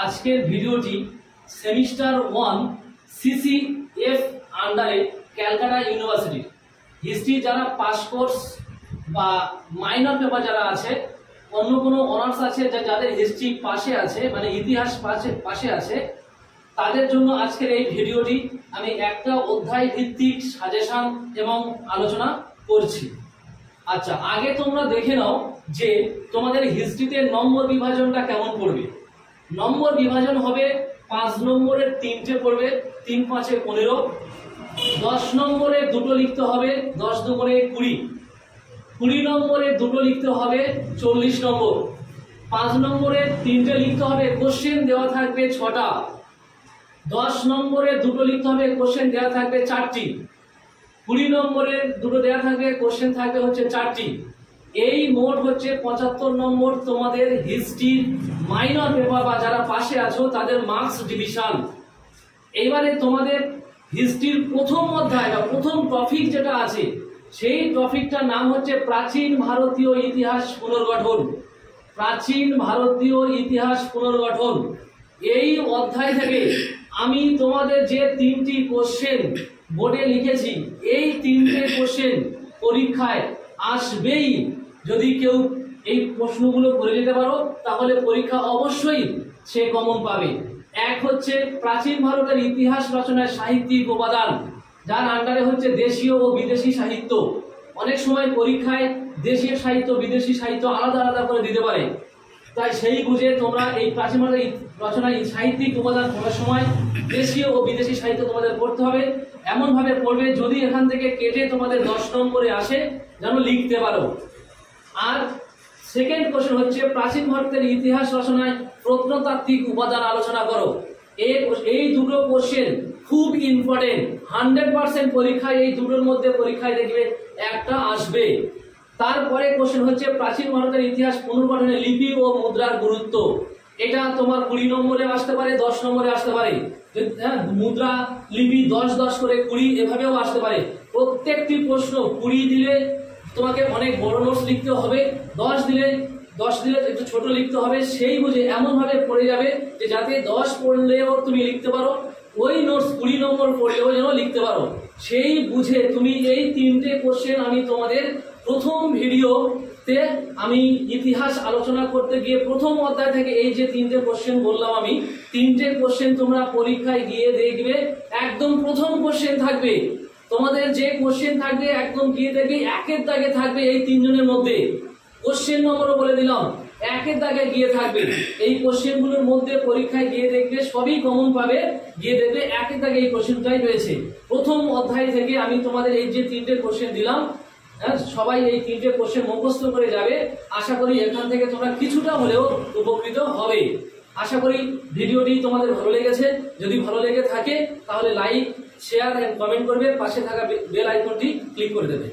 আজকের ভিডিওটি semester 1 CCF আন্ডারে ক্যালকাটা ইউনিভার্সিটি হিস্ট্রি যারা পাস কোর্স বা মাইনর পেপার যারা আছে, অন্য কোনো অনার্স আছে যাদের হিস্ট্রি পাশে আছে, মানে ইতিহাস পাশে আছে, তাদের জন্য আজকের এই ভিডিওটি আমি একটা অধ্যায় ভিত্তিক সাজেশন এবং আলোচনা করছি। আচ্ছা, আগে তোমরা দেখে নাও যে তোমাদের হিস্ট্রিতে নম্বর বিভাজনটা কেমন পড়বে। নম্বর বিভাজন হবে 5 নম্বরের 3টে পড়বে, 3 5 15। 10 নম্বরে দুটো লিখতে হবে, 10 দুগুণে 20। 20 নম্বরে দুটো লিখতে হবে, 40 নম্বর। 5 নম্বরে 3টে লিখতে হবে, কোশ্চেন দেওয়া থাকবে 6টা। 10 নম্বরে দুটো লিখতে হবে, কোশ্চেন দেওয়া থাকবে 4টি। 20 নম্বরে দুটো দেওয়া থাকবে, কোশ্চেন থাকবে হচ্ছে 4টি। এই মোট হচ্ছে 75 নম্বর তোমাদের হিস্ট্রির মাইনর পেপার বা যারা পাশে আছো তাদের মার্কস ডিভিশন। এইবারে তোমাদের হিস্ট্রির প্রথম অধ্যায় বা প্রথম টপিক যেটা আছে, সেই টপিকটার নাম হচ্ছে প্রাচীন ভারতীয় ইতিহাস পুনর্গঠন। প্রাচীন ভারতীয় ইতিহাস পুনর্গঠন। এই অধ্যায় থেকে আমি তোমাদের যে 3টি কোশ্চেন বোর্ডে লিখেছি, এই 3টে কোশ্চেন পরীক্ষায় আসবেই। যদি কেউ এই প্রশ্নগুলো করে নিতে পারো তাহলে পরীক্ষা অবশ্যই সে কমন পাবে। এক হচ্ছে প্রাচীন ভারতের ইতিহাস রচনায় সাহিত্যিক উপাদান, যার আন্ডারে হচ্ছে দেশীয় ও বিদেশি সাহিত্য। অনেক সময় পরীক্ষায় দেশীয় সাহিত্য বিদেশি সাহিত্য আলাদা আলাদা করে দিতে পারে, তাই সেই বুঝে তোমরা এই প্রাচীন ভারতের রচনায় সাহিত্যিক উপাদান পড়ার সময় দেশীয় ও বিদেশি সাহিত্য তোমাদের পড়তে হবে। এমন ভাবে পড়বে যদি এখান থেকে কেটে তোমাদের 10 নম্বরে আসে যেন লিখতে পারো। আর সেকেন্ড কোশ্চেন হচ্ছে প্রাচীন ভারতের ইতিহাস রচনায় প্রত্নতাত্ত্বিক উপাদান আলোচনা করো। এই দুটো কোশ্চেন খুব ইম্পর্টেন্ট। 100% পরীক্ষায় এই দুটোর মধ্যে পরীক্ষায় দেখবে একটা আসবে। তারপরে কোশ্চেন হচ্ছে প্রাচীন ভারতের ইতিহাস পুনর্গঠনে লিপি ও মুদ্রার গুরুত্ব। এটা তোমার 20 নম্বরে আসতে পারে, 10 নম্বরে আসতে পারে। মুদ্রা লিপি 10 10 করে 20 এভাবেও আসতে পারে। প্রত্যেকটি প্রশ্ন 20 দিলে তোমাকে অনেক বড় নোটস লিখতে হবে, 10 দিলে একটু ছোট লিখতে হবে। সেই বুঝে এমন ভাবে পড়ে যাবে যে যাতে 10 পড়লেও তুমি লিখতে পারো, ওই নোটস 20 নম্বর পড়লেও যেন লিখতে পারো। সেই বুঝে তুমি এই 3টে কোশ্চেন আমি তোমাদের প্রথম ভিডিওতে আমি ইতিহাস আলোচনা করতে গিয়ে প্রথম অধ্যায় থেকে এই যে 3টে কোশ্চেন বললাম, আমি 3টে কোশ্চেন তোমরা পরীক্ষায় গিয়ে দেখবে। একদম প্রথম কোশ্চেন থাকবে তোমাদের, যে কোশ্চেন থাকবে একদম গিয়ে দেখবে একের দাগে থাকবে এই 3 জনের মধ্যে। কোশ্চেন নম্বরও বলে দিলাম, একের দাগে গিয়ে থাকবে। এই কোশ্চেনগুলোর মধ্যে পরীক্ষায় গিয়ে দেখবে সবই কমন পাবে, গিয়ে দেখবে একের দাগে এই কোশ্চেনটাই রয়েছে। প্রথম অধ্যায় থেকে আমি তোমাদের এই যে 3টে কোশ্চেন দিলাম, সবাই এই 3টে কোশ্চেন মুখস্থ করে যাবে। আশা করি এখান থেকে তোমরা কিছুটা হলেও উপকৃত হবে। আশা করি ভিডিওটি তোমাদের ভালো লেগেছে। যদি ভালো লেগে থাকে তাহলে লাইক, শেয়ার এন্ড কমেন্ট করবে, পাশে থাকা বেল আইকনটি ক্লিক করে দেবে।